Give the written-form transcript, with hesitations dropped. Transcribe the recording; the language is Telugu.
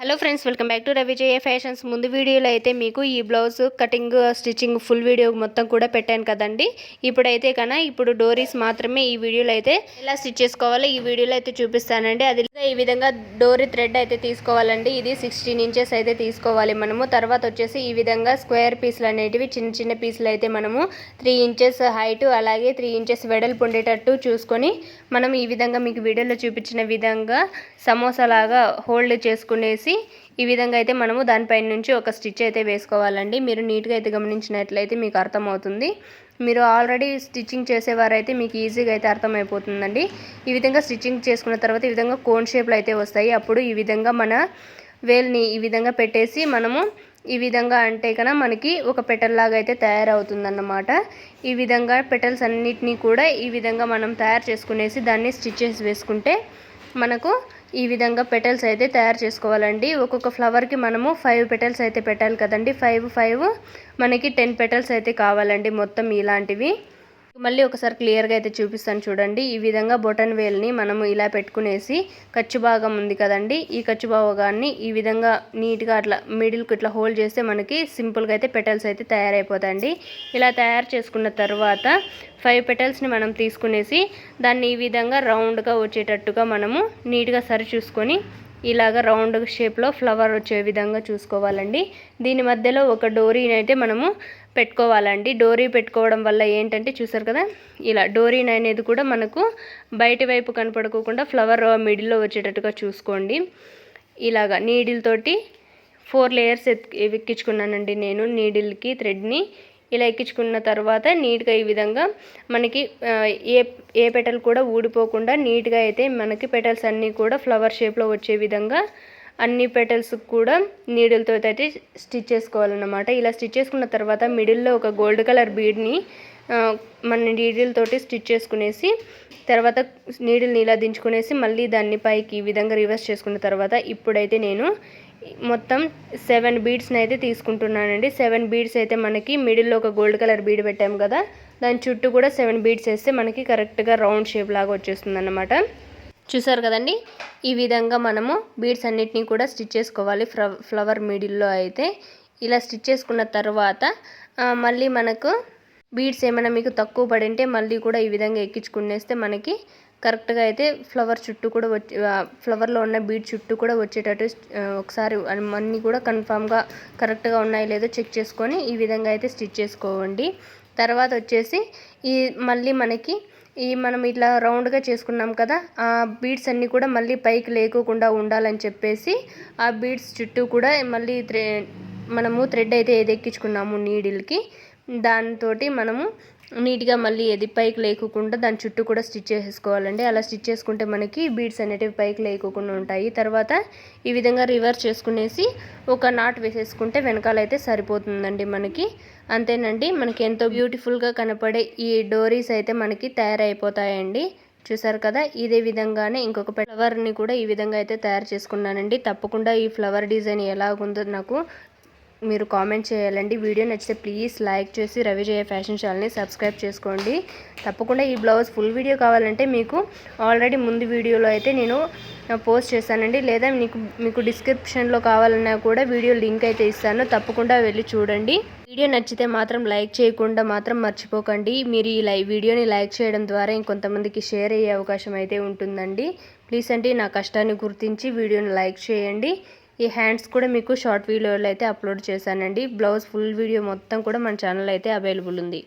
Hello friends, welcome back to Ravijaya fashions. ముందు వీడియోలో అయితే మీకు ఈ blouse cutting stitching full video మొత్తం కూడా పెట్టాను కదండి. ఇప్పుడైతే ఇప్పుడు డోరీస్ మాత్రమే ఈ వీడియోలో అయితే ఎలా స్టిచ్ చేసుకోవాలో ఈ వీడియోలో అయితే చూపిస్తానండి. అది ఈ విధంగా డోరీ థ్రెడ్ అయితే తీసుకోవాలండి. ఇది 16 ఇంచెస్ అయితే తీసుకోవాలి మనము. తర్వాత వచ్చేసి ఈ విధంగా స్క్వేర్ పీసులు అనేటివి చిన్న చిన్న పీసులు అయితే మనము 3 ఇంచెస్ హైట్ అలాగే 3 ఇంచెస్ వెడల్పు ఉండేటట్టు చూసుకొని మనం ఈ విధంగా మీకు వీడియోలో చూపించిన విధంగా సమోసా లాగా హోల్డ్ చేసుకునేసి ఈ విధంగా అయితే మనము దానిపైన నుంచి ఒక స్టిచ్ అయితే వేసుకోవాలండి. మీరు నీట్గా అయితే గమనించినట్లయితే మీకు అర్థమవుతుంది. మీరు ఆల్రెడీ స్టిచ్చింగ్ చేసేవారైతే మీకు ఈజీగా అయితే అర్థమైపోతుందండి. ఈ విధంగా స్టిచ్చింగ్ చేసుకున్న తర్వాత ఈ విధంగా కోన్ షేప్లో అయితే వస్తాయి. అప్పుడు ఈ విధంగా మన వేల్ని ఈ విధంగా పెట్టేసి మనము ఈ విధంగా అంటే కన్నా మనకి ఒక పెటల్ లాగా అయితే తయారవుతుందన్నమాట. ఈ విధంగా పెటల్స్ అన్నిటినీ కూడా ఈ విధంగా మనం తయారు చేసుకునేసి దాన్ని స్టిచెస్ వేసుకుంటే మనకు ఈ విధంగా పెటల్స్ అయితే తయారు చేసుకోవాలండి. ఒక్కొక్క ఫ్లవర్కి మనము 5 పెటల్స్ అయితే పెట్టాలి కదండి. 5 మనకి 10 పెటల్స్ అయితే కావాలండి మొత్తం ఇలాంటివి. మళ్ళీ ఒకసారి క్లియర్గా అయితే చూపిస్తాను చూడండి. ఈ విధంగా బొటన్ వేల్ని మనము ఇలా పెట్టుకునేసి ఖర్చు భాగం ఉంది కదండి, ఈ ఖర్చు భాగాన్ని ఈ విధంగా నీట్గా అట్లా మిడిల్కి ఇట్లా హోల్డ్ చేస్తే మనకి సింపుల్గా అయితే పెటల్స్ అయితే తయారైపోతాయండి. ఇలా తయారు చేసుకున్న తర్వాత 5 పెటల్స్ని మనం తీసుకునేసి దాన్ని ఈ విధంగా రౌండ్గా వచ్చేటట్టుగా మనము నీట్గా సరి చూసుకొని ఇలాగ రౌండ్ షేప్లో ఫ్లవర్ వచ్చే విధంగా చూసుకోవాలండి. దీని మధ్యలో ఒక డోరీని అయితే మనము పెట్టుకోవాలండి. డోరీ పెట్టుకోవడం వల్ల ఏంటంటే చూసారు కదా, ఇలా డోరీని అనేది కూడా మనకు బయటి వైపు కనపడకుండా ఫ్లవర్ మిడిల్లో వచ్చేటట్టుగా చూసుకోండి. ఇలాగా నీడిల్ తోటి 4 లేయర్స్ ఎక్కించుకున్నానండి నేను నీడిల్కి థ్రెడ్ని. ఇలా ఎక్కించుకున్న తర్వాత నీట్గా ఈ విధంగా మనకి ఏ పెటల్ కూడా ఊడిపోకుండా నీట్గా అయితే మనకి పెటల్స్ అన్నీ కూడా ఫ్లవర్ షేప్లో వచ్చే విధంగా అన్ని పెటల్స్ కూడా నీడిల్తో అయితే స్టిచ్ చేసుకోవాలన్నమాట. ఇలా స్టిచ్ చేసుకున్న తర్వాత మిడిల్లో ఒక గోల్డ్ కలర్ బీడ్ని మన నీడిల్ తోటి స్టిచ్ చేసుకునేసి తర్వాత నీడిల్ని ఇలా దించుకునేసి మళ్ళీ దాన్ని పైకి ఈ విధంగా రివర్స్ చేసుకున్న తర్వాత ఇప్పుడైతే నేను మొత్తం 7 బీడ్స్ని అయితే తీసుకుంటున్నానండి. 7 బీడ్స్ అయితే మనకి మిడిల్లో ఒక గోల్డ్ కలర్ బీడ్ పెట్టాము కదా, దాని చుట్టూ కూడా 7 బీడ్స్ వేస్తే మనకి కరెక్ట్గా రౌండ్ షేప్ లాగా వచ్చేస్తుంది అన్నమాట. చూసారు కదండి, ఈ విధంగా మనము బీడ్స్ అన్నిటినీ కూడా స్టిచ్ చేసుకోవాలి. ఫ్లవర్ మిడిల్లో అయితే ఇలా స్టిచ్ చేసుకున్న తర్వాత మళ్ళీ మనకు బీడ్స్ ఏమైనా మీకు తక్కువ పడింటే మళ్ళీ కూడా ఈ విధంగా ఎక్కించుకునేస్తే మనకి కరెక్ట్గా అయితే ఫ్లవర్ చుట్టూ కూడా ఫ్లవర్లో ఉన్న బీడ్ చుట్టూ కూడా వచ్చేటట్టు ఒకసారి అన్నీ కూడా కన్ఫామ్గా కరెక్ట్గా ఉన్నాయో లేదో చెక్ చేసుకొని ఈ విధంగా అయితే స్టిచ్ చేసుకోండి. తర్వాత వచ్చేసి మళ్ళీ మనకి మనం ఇట్లా రౌండ్గా చేసుకున్నాం కదా, ఆ బీడ్స్ అన్నీ కూడా మళ్ళీ పైకి లేకోకుండా ఉండాలని చెప్పేసి ఆ బీడ్స్ చుట్టూ కూడా మళ్ళీ మనము థ్రెడ్ అయితే ఏది ఎక్కించుకున్నాము నీడిల్కి దాంతో మనము నీట్గా మళ్ళీ ఏది పైకి లేకోకుండా దాని చుట్టూ కూడా స్టిచ్ చేసుకోవాలండి. అలా స్టిచ్ చేసుకుంటే మనకి బీడ్స్ అనేటివి పైకి లేకోకుండా ఉంటాయి. తర్వాత ఈ విధంగా రివర్స్ చేసుకునేసి ఒక నాట్ వేసేసుకుంటే వెనకాలైతే సరిపోతుందండి మనకి. అంతేనండి, మనకి ఎంతో బ్యూటిఫుల్గా కనపడే ఈ డోరీస్ అయితే మనకి తయారైపోతాయండి. చూసారు కదా, ఇదే విధంగానే ఇంకొక ఫ్లవర్ని కూడా ఈ విధంగా అయితే తయారు చేసుకున్నానండి. తప్పకుండా ఈ ఫ్లవర్ డిజైన్ ఎలాగుందో నాకు మీరు కామెంట్ చేయాలండి. వీడియో నచ్చితే ప్లీజ్ లైక్ చేసి రవిజయ ఫ్యాషన్ ఛానల్ని సబ్స్క్రైబ్ చేసుకోండి. తప్పకుండా ఈ బ్లౌజ్ ఫుల్ వీడియో కావాలంటే మీకు ఆల్రెడీ ముందు వీడియోలో అయితే నేను పోస్ట్ చేశానండి, లేదా మీకు డిస్క్రిప్షన్లో కావాలన్నా కూడా వీడియో లింక్ అయితే ఇస్తాను. తప్పకుండా వెళ్ళి చూడండి. వీడియో నచ్చితే మాత్రం లైక్ చేయకుండా మాత్రం మర్చిపోకండి. మీరు ఈ వీడియోని లైక్ చేయడం ద్వారా ఇంకొంతమందికి షేర్ అయ్యే అవకాశం అయితే ఉంటుందండి. ప్లీజ్ అండి, నా కష్టాన్ని గుర్తించి వీడియోని లైక్ చేయండి. ఈ హ్యాండ్స్ కూడా మీకు షార్ట్ వీడియోలో అయితే అప్లోడ్ చేశానండి. బ్లౌజ్ ఫుల్ వీడియో మొత్తం కూడా మన ఛానల్ అయితే అవైలబుల్ ఉంది.